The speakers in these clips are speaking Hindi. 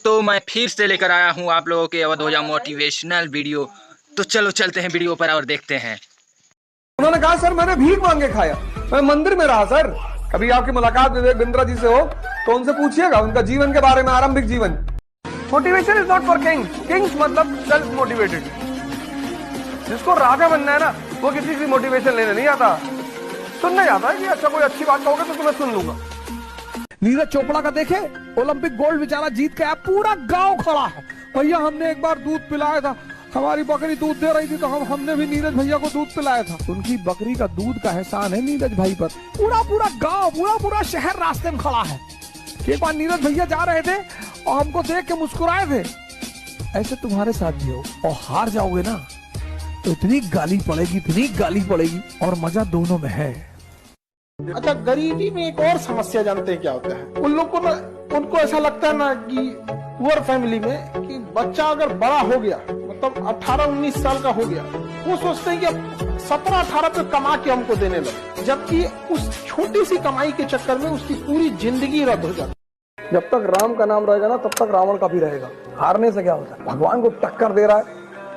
दोस्तों मैं फिर से लेकर आया हूँ आप लोगों के अवधोजा मोटिवेशनल वीडियो। तो चलो चलते हैं वीडियो पर और देखते हैं। उन्होंने कहा सर मैंने भीख मांग के खाया, मैं मंदिर में रहा। सर कभी आपकी मुलाकात विवेक बिंद्रा जी से हो तो उनसे पूछिएगा उनका जीवन के बारे में, आरंभिक जीवन। Motivation is not for Kings. Kings मतलब सेल्फ मोटिवेटेड। जिसको राजा बनना है ना वो किसी की मोटिवेशन लेने नहीं आता, सुनने जाता है कि अच्छा कोई अच्छी बात कहोगे तो तुम्हें सुन लूंगा। नीरज चोपड़ा का देखे, ओलंपिक गोल्ड बेचारा जीत के आया, पूरा गांव खड़ा है। भैया हमने एक बार दूध पिलाया था, हमारी बकरी दूध दे रही थी तो हमने भी नीरज भैया को दूध पिलाया था। उनकी बकरी का दूध का एहसान है नीरज भाई पर। पूरा गांव, पूरा शहर रास्ते में खड़ा है। एक बार नीरज भैया जा रहे थे और हमको देख के मुस्कुराए थे। ऐसे तुम्हारे साथ भी हो और हार जाओगे ना तो इतनी गाली पड़ेगी और मजा दोनों में है। अच्छा, गरीबी में एक और समस्या जानते हैं क्या होता है? उन लोग को ना, उनको ऐसा लगता है ना कि पुअर फैमिली में कि बच्चा अगर बड़ा हो गया, मतलब 18-19 साल का हो गया, वो सोचते हैं कि 17-18 पे कमा के हमको देने लगे, जबकि उस छोटी सी कमाई के चक्कर में उसकी पूरी जिंदगी रद्द हो जाती है। जब तक राम का नाम रहेगा ना तब तक रावण का भी रहेगा। हारने से क्या होता है? भगवान को टक्कर दे रहा है,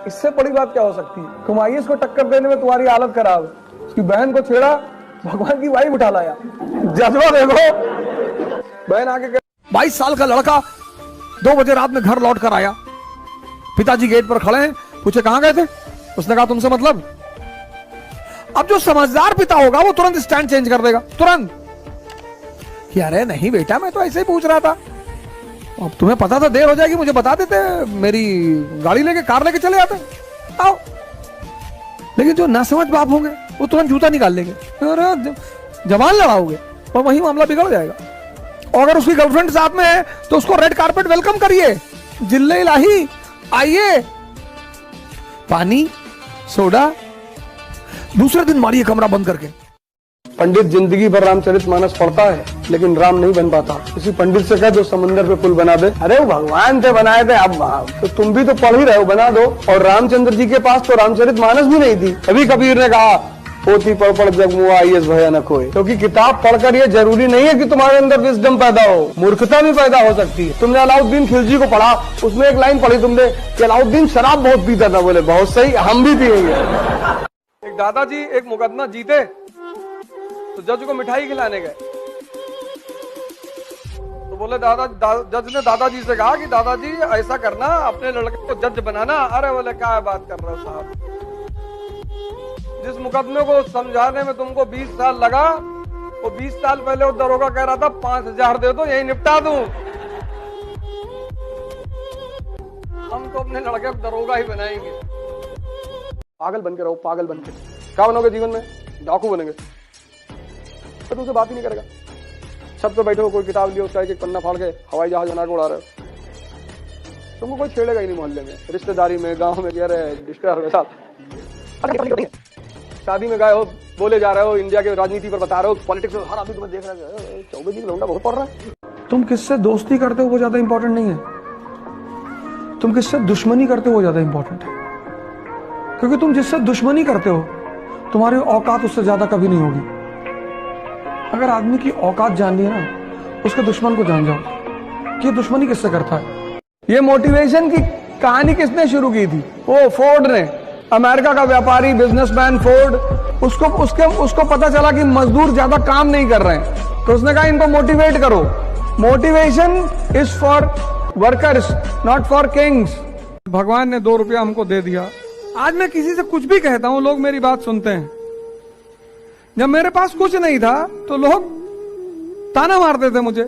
इससे बड़ी बात क्या हो सकती है? तुम आईएएस को टक्कर देने में तुम्हारी हालत खराब है, उसकी बहन को छेड़ा, भगवान की वाइफ उठा लाया। जज्बा देखो। बहन आके 22 साल का लड़का 2 बजे रात में घर लौट कर आया। पिताजी गेट पर खड़े हैं, पूछे कहां गए थे? उसने कहा तुमसे मतलब। अब जो समझदार पिता होगा वो तुरंत स्टैंड चेंज कर देगा, तुरंत कि अरे नहीं बेटा मैं तो ऐसे ही पूछ रहा था, अब तुम्हें पता था देर हो जाएगी, मुझे बता देते, मेरी गाड़ी लेके कार लेके चले जाते, आओ। लेकिन जो ना समझ बाप होंगे वो तुरंत जूता निकाल लेंगे, जवान लड़ाओगे और वही मामला बिगड़ जाएगा। और अगर उसकी गर्लफ्रेंड साथ में है तो उसको रेड कारपेट वेलकम करिए, जिल्ले इलाही आइए, पानी सोडा, दूसरे दिन मारिए कमरा बंद करके। पंडित जिंदगी भर रामचरितमानस पढ़ता है लेकिन राम नहीं बन पाता। किसी पंडित से कह दो समंदर पे पुल बना दे, अरे वो भगवान थे बनाए थे, अब तो तुम भी तो पढ़ ही रहे हो, बना दो। और रामचंद्र जी के पास तो रामचरितमानस भी नहीं थी। कभी कबीर ने कहा पोथी पढ़ पढ़ जग मुआ आईएएस भयानक होए, क्योंकि किताब पढ़कर ये जरूरी नहीं है कि तुम्हारे अंदर विजडम पैदा हो, मूर्खता भी पैदा हो सकती है। तुमने अलाउद्दीन खिलजी को पढ़ा, उसमें एक लाइन पढ़ी तुमने कि अलाउद्दीन शराब बहुत पीता था, बोले बहुत सही, हम भी पिएंगे। एक दादाजी एक मुकदमा जीते तो जज को मिठाई खिलाने गए, तो बोले जज ने दादाजी से कहा कि दादाजी ऐसा करना, अपने लड़के को जज बनाना। अरे बोले क्या बात कर रहे हो साहब, जिस मुकदमे को समझाने में तुमको 20 साल लगा, वो 20 साल पहले वो दरोगा कह रहा था 5000 दे दो यही निपटा दूं। हम तो अपने लड़के को दरोगा ही बनाएंगे। पागल बन के रहो, पागल बन के। क्या बनोगे जीवन में? डाकू बनेंगे। तो तुमसे बात ही नहीं करेगा। छत पे बैठे हो, कोई किताब लियो, उसका एक पन्ना फाड़ के हवाई जहाज बना के उड़ा रहे हो, तुमको कोई छेड़ेगा ही नहीं। मोहल्ले में, रिश्तेदारी में, गांव में कह रहे डिस्टर्ब, शादी में गए हो, बोले जा रहे हो, इंडिया के राजनीति पर बता रहे हो, पॉलिटिक्स में हर आदमी तुम्हें देख रहा है, 24 दिन लौंडा बहुत पड़ रहा है। तुम किससे दोस्ती करते हो वो ज्यादा इंपॉर्टेंट नहीं है, तुम किससे दुश्मनी करते हो वो ज्यादा इंपॉर्टेंट है। क्योंकि तुम जिससे दुश्मनी करते हो तुम्हारी औकात उससे ज्यादा कभी नहीं होगी। अगर आदमी की औकात जान ली है ना, उसके दुश्मन को जान जाओ कि ये दुश्मनी किससे करता है। ये मोटिवेशन की कहानी किसने शुरू की थी? वो फोर्ड ने, अमेरिका का व्यापारी बिजनेसमैन फोर्ड। उसको पता चला कि मजदूर ज्यादा काम नहीं कर रहे हैं, तो उसने कहा इनको मोटिवेट करो। Motivation is for workers not for Kings. भगवान ने 2 रुपया हमको दे दिया। आज मैं किसी से कुछ भी कहता हूं, लोग मेरी बात सुनते हैं। जब मेरे पास कुछ नहीं था तो लोग ताना मारते थे मुझे,